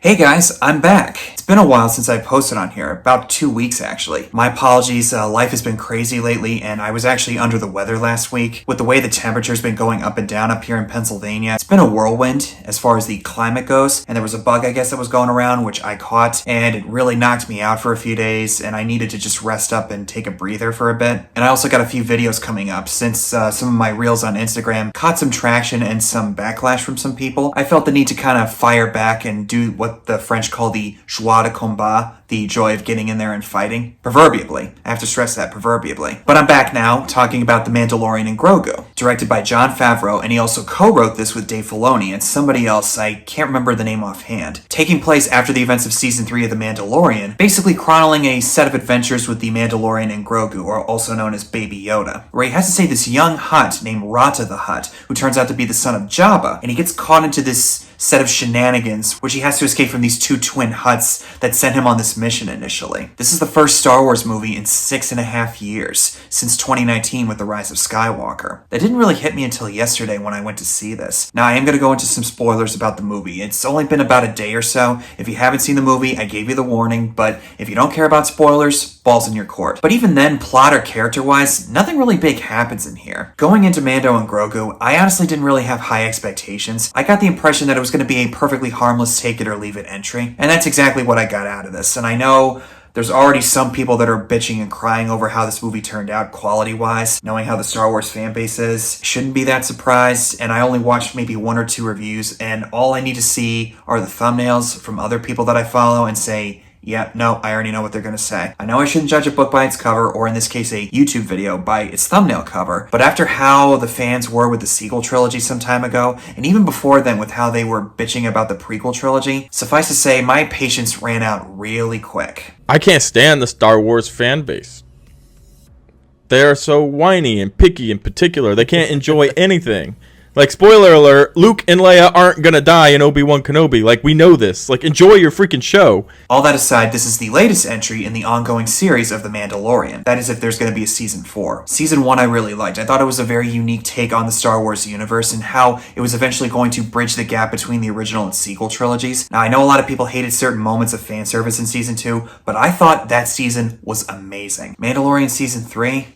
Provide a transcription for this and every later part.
Hey guys, I'm back. It's been a while since I posted on here, about 2 weeks actually. My apologies, life has been crazy lately and I was actually under the weather last week. With the way the temperature's been going up and down up here in Pennsylvania, it's been a whirlwind as far as the climate goes, and there was a bug I guess that was going around which I caught, and it really knocked me out for a few days and I needed to just rest up and take a breather for a bit. And I also got a few videos coming up since some of my reels on Instagram caught some traction and some backlash from some people. I felt the need to kind of fire back and do what the French call the joie de combat, the joy of getting in there and fighting. Proverbially. I have to stress that, proverbially. But I'm back now, talking about The Mandalorian and Grogu, directed by Jon Favreau, and he also co-wrote this with Dave Filoni and somebody else, I can't remember the name offhand. Taking place after the events of Season 3 of The Mandalorian, basically chronicling a set of adventures with the Mandalorian and Grogu, or also known as Baby Yoda, where he has to save this young Hutt named Rata the Hutt, who turns out to be the son of Jabba, and he gets caught into this set of shenanigans, which he has to escape from these two twin Hutts that sent him on this mission initially. This is the first Star Wars movie in 6.5 years, since 2019 with The Rise of Skywalker. That didn't really hit me until yesterday when I went to see this. Now, I am going to go into some spoilers about the movie. It's only been about a day or so. If you haven't seen the movie, I gave you the warning, but if you don't care about spoilers, balls in your court. But even then, plot or character-wise, nothing really big happens in here. Going into Mando and Grogu, I honestly didn't really have high expectations. I got the impression that it was going to be a perfectly harmless take it or leave it entry, and that's exactly what I got out of this. And I know there's already some people that are bitching and crying over how this movie turned out quality-wise. Knowing how the Star Wars fan base is, shouldn't be that surprised, and I only watched maybe 1 or 2 reviews, and all I need to see are the thumbnails from other people that I follow and say, yeah, no, I already know what they're going to say. I know I shouldn't judge a book by its cover, or in this case a YouTube video by its thumbnail cover, but after how the fans were with the sequel trilogy some time ago, and even before then with how they were bitching about the prequel trilogy, suffice to say my patience ran out really quick. I can't stand the Star Wars fan base. They are so whiny and picky in particular. They can't enjoy anything. Like, spoiler alert, Luke and Leia aren't gonna die in Obi-Wan Kenobi. Like, we know this. Like, enjoy your freaking show. All that aside, this is the latest entry in the ongoing series of The Mandalorian. That is, if there's gonna be a Season 4. Season 1 I really liked. I thought it was a very unique take on the Star Wars universe and how it was eventually going to bridge the gap between the original and sequel trilogies. Now, I know a lot of people hated certain moments of fan service in Season 2, but I thought that season was amazing. Mandalorian Season 3?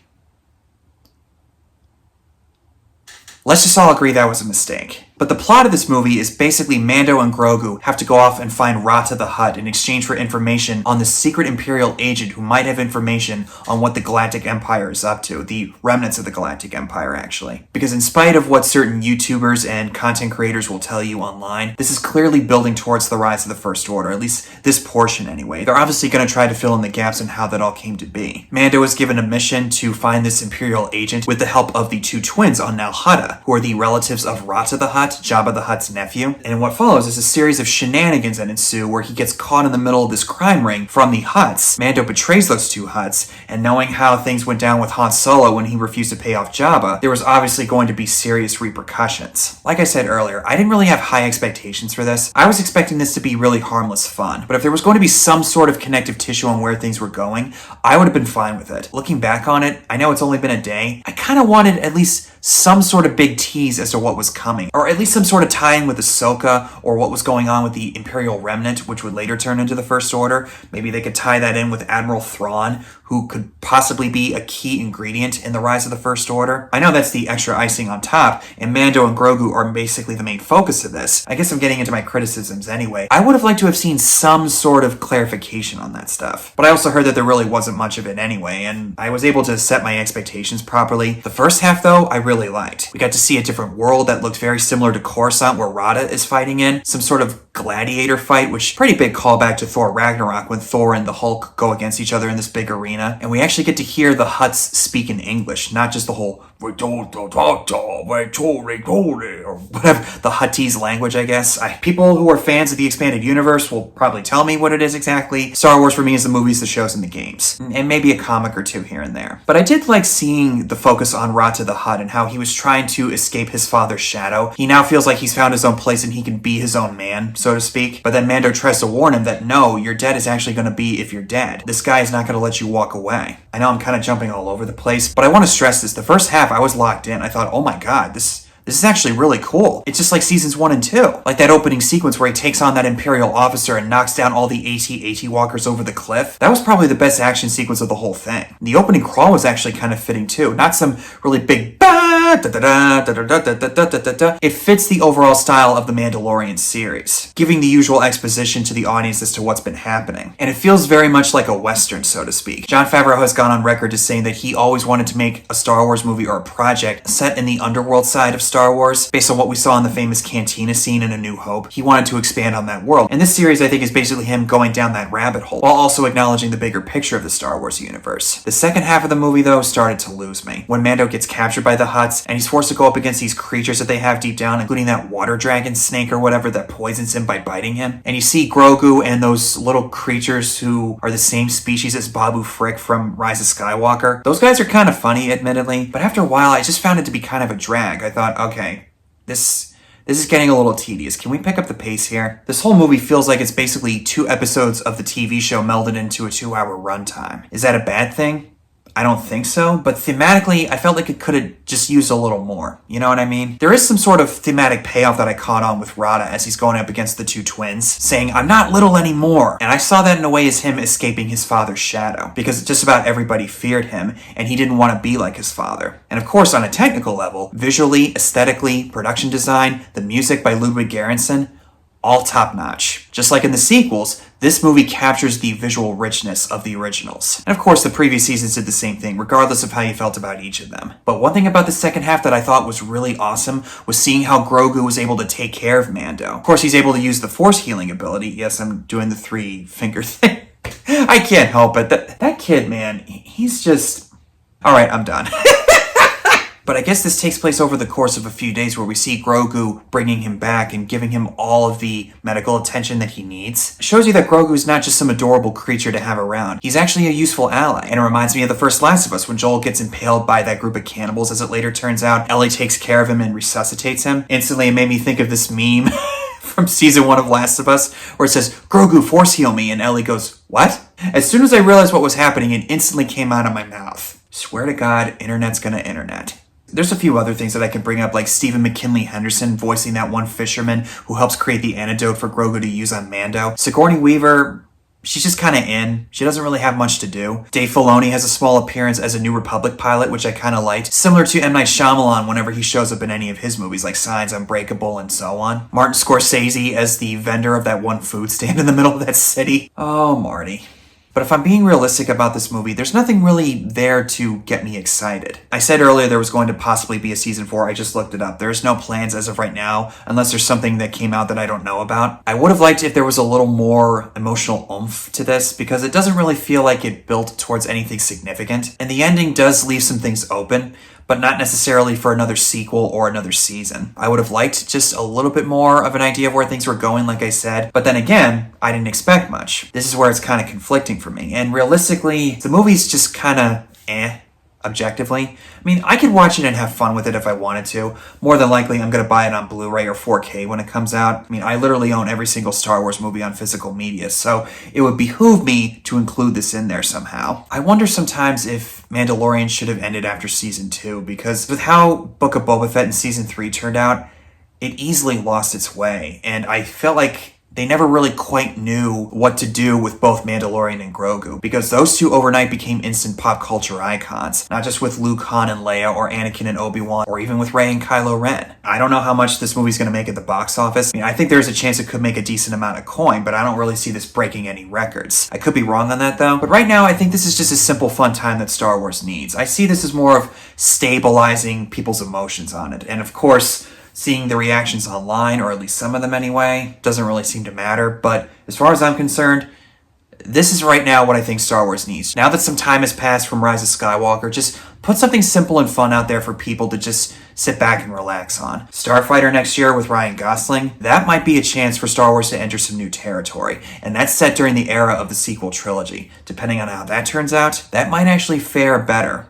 Let's just all agree that was a mistake. But the plot of this movie is basically Mando and Grogu have to go off and find Rata the Hutt in exchange for information on the secret Imperial agent who might have information on what the Galactic Empire is up to, the remnants of the Galactic Empire actually. Because in spite of what certain YouTubers and content creators will tell you online, this is clearly building towards the rise of the First Order, at least this portion anyway. They're obviously going to try to fill in the gaps on how that all came to be. Mando is given a mission to find this Imperial agent with the help of the two twins on Nal Hutta, who are the relatives of Rata the Hutt, Jabba the Hutt's nephew. And what follows is a series of shenanigans that ensue where he gets caught in the middle of this crime ring from the Hutts. Mando betrays those two Hutts, and knowing how things went down with Han Solo when he refused to pay off Jabba, there was obviously going to be serious repercussions. Like I said earlier, I didn't really have high expectations for this. I was expecting this to be really harmless fun, but if there was going to be some sort of connective tissue on where things were going, I would have been fine with it. Looking back on it, I know it's only been a day, I kind of wanted at least some sort of big tease as to what was coming, or at least some sort of tie-in with Ahsoka, or what was going on with the Imperial Remnant, which would later turn into the First Order. Maybe they could tie that in with Admiral Thrawn, who could possibly be a key ingredient in the rise of the First Order. I know that's the extra icing on top, and Mando and Grogu are basically the main focus of this. I guess I'm getting into my criticisms anyway. I would have liked to have seen some sort of clarification on that stuff. But I also heard that there really wasn't much of it anyway, and I was able to set my expectations properly. The first half, though, I really liked. We got to see a different world that looked very similar to Coruscant, where Rata is fighting in. Some sort of gladiator fight, which pretty big callback to Thor Ragnarok when Thor and the Hulk go against each other in this big arena. And we actually get to hear the Hutts speak in English, not just the whole or whatever, the Huttese language, I guess. People who are fans of the expanded universe will probably tell me what it is exactly. Star Wars for me is the movies, the shows, and the games. And maybe a comic or two here and there. But I did like seeing the focus on Rata the Hutt and how he was trying to escape his father's shadow. He now feels like he's found his own place and he can be his own man, so to speak. But then Mando tries to warn him that no, your dead is actually going to be if you're dead. This guy is not going to let you walk away. I know I'm kind of jumping all over the place, but I want to stress this. The first half, I was locked in. I thought, oh my god, this this is actually really cool. It's just like seasons 1 and 2. Like that opening sequence where he takes on that Imperial officer and knocks down all the AT-AT walkers over the cliff. That was probably the best action sequence of the whole thing. The opening crawl was actually kind of fitting too. Not some really big it fits the overall style of the Mandalorian series, giving the usual exposition to the audience as to what's been happening. And it feels very much like a Western, so to speak. Jon Favreau has gone on record as saying that he always wanted to make a Star Wars movie or a project set in the underworld side of Star Wars, based on what we saw in the famous cantina scene in A New Hope. He wanted to expand on that world. And this series, I think, is basically him going down that rabbit hole, while also acknowledging the bigger picture of the Star Wars universe. The second half of the movie, though, started to lose me. When Mando gets captured by the Hutts, and he's forced to go up against these creatures that they have deep down, including that water dragon snake or whatever that poisons him by biting him. And you see Grogu and those little creatures who are the same species as Babu Frick from Rise of Skywalker. Those guys are kind of funny, admittedly, but after a while, I just found it to be kind of a drag. I thought, okay, this is getting a little tedious. Can we pick up the pace here? This whole movie feels like it's basically 2 episodes of the TV show melded into a 2-hour runtime. Is that a bad thing? I don't think so, but thematically, I felt like it could have just used a little more. You know what I mean? There is some sort of thematic payoff that I caught on with Rada as he's going up against the 2 twins, saying, "I'm not little anymore." And I saw that in a way as him escaping his father's shadow, because just about everybody feared him, and he didn't want to be like his father. And of course, on a technical level, visually, aesthetically, production design, the music by Ludwig Göransson, all top-notch. Just like in the sequels, this movie captures the visual richness of the originals. And of course, the previous seasons did the same thing, regardless of how you felt about each of them. But one thing about the second half that I thought was really awesome was seeing how Grogu was able to take care of Mando. Of course, he's able to use the Force healing ability. Yes, I'm doing the 3-finger thing. I can't help it. That kid, man, he's just... Alright, I'm done. But I guess this takes place over the course of a few days where we see Grogu bringing him back and giving him all of the medical attention that he needs. It shows you that Grogu is not just some adorable creature to have around. He's actually a useful ally. And it reminds me of the first Last of Us when Joel gets impaled by that group of cannibals. As it later turns out, Ellie takes care of him and resuscitates him. Instantly, it made me think of this meme from season 1 of Last of Us where it says, "Grogu, force heal me," and Ellie goes, "What?" As soon as I realized what was happening, it instantly came out of my mouth. Swear to God, internet's gonna internet. There's a few other things that I can bring up, like Stephen McKinley Henderson voicing that one fisherman who helps create the antidote for Grogu to use on Mando. Sigourney Weaver, she's just kind of in. She doesn't really have much to do. Dave Filoni has a small appearance as a New Republic pilot, which I kind of liked. Similar to M. Night Shyamalan whenever he shows up in any of his movies, like Signs, Unbreakable, and so on. Martin Scorsese as the vendor of that one food stand in the middle of that city. Oh, Marty. But if I'm being realistic about this movie, there's nothing really there to get me excited. I said earlier there was going to possibly be a season 4, I just looked it up. There's no plans as of right now, unless there's something that came out that I don't know about. I would have liked if there was a little more emotional oomph to this, because it doesn't really feel like it built towards anything significant. And the ending does leave some things open, but not necessarily for another sequel or another season. I would have liked just a little bit more of an idea of where things were going, like I said, but then again, I didn't expect much. This is where it's kind of conflicting for me, and realistically, the movie's just kind of objectively. I mean, I could watch it and have fun with it if I wanted to. More than likely, I'm going to buy it on Blu-ray or 4K when it comes out. I mean, I literally own every single Star Wars movie on physical media, so it would behoove me to include this in there somehow. I wonder sometimes if Mandalorian should have ended after Season 2, because with how Book of Boba Fett in Season 3 turned out, it easily lost its way, and I felt like they never really quite knew what to do with both Mandalorian and Grogu, because those two overnight became instant pop culture icons, not just with Luke, Han, and Leia, or Anakin and Obi-Wan, or even with Rey and Kylo Ren. I don't know how much this movie's going to make at the box office. I mean, I think there's a chance it could make a decent amount of coin, but I don't really see this breaking any records. I could be wrong on that, though. But right now, I think this is just a simple, fun time that Star Wars needs. I see this as more of stabilizing people's emotions on it. And of course, seeing the reactions online, or at least some of them anyway, doesn't really seem to matter. But as far as I'm concerned, this is right now what I think Star Wars needs. Now that some time has passed from Rise of Skywalker, just put something simple and fun out there for people to just sit back and relax on. Starfighter next year with Ryan Gosling, that might be a chance for Star Wars to enter some new territory. And that's set during the era of the sequel trilogy. Depending on how that turns out, that might actually fare better.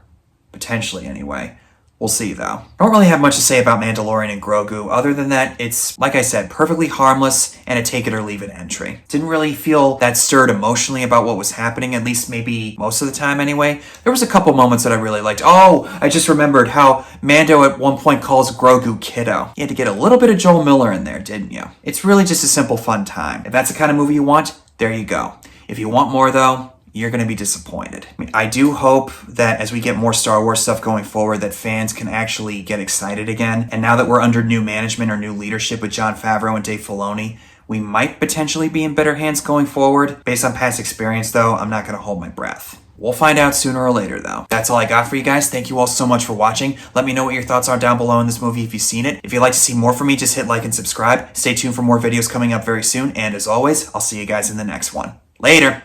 Potentially, anyway. We'll see, though. I don't really have much to say about Mandalorian and Grogu, other than that it's, like I said, perfectly harmless and a take-it-or-leave-it entry. Didn't really feel that stirred emotionally about what was happening, at least maybe most of the time anyway. There was a couple moments that I really liked. Oh, I just remembered how Mando at one point calls Grogu kiddo. You had to get a little bit of Joel Miller in there, didn't you? It's really just a simple, fun time. If that's the kind of movie you want, there you go. If you want more, though, you're going to be disappointed. I do hope that as we get more Star Wars stuff going forward, that fans can actually get excited again. And now that we're under new management or new leadership with Jon Favreau and Dave Filoni, we might potentially be in better hands going forward. Based on past experience, though, I'm not going to hold my breath. We'll find out sooner or later, though. That's all I got for you guys. Thank you all so much for watching. Let me know what your thoughts are down below in this movie if you've seen it. If you'd like to see more from me, just hit like and subscribe. Stay tuned for more videos coming up very soon. And as always, I'll see you guys in the next one. Later!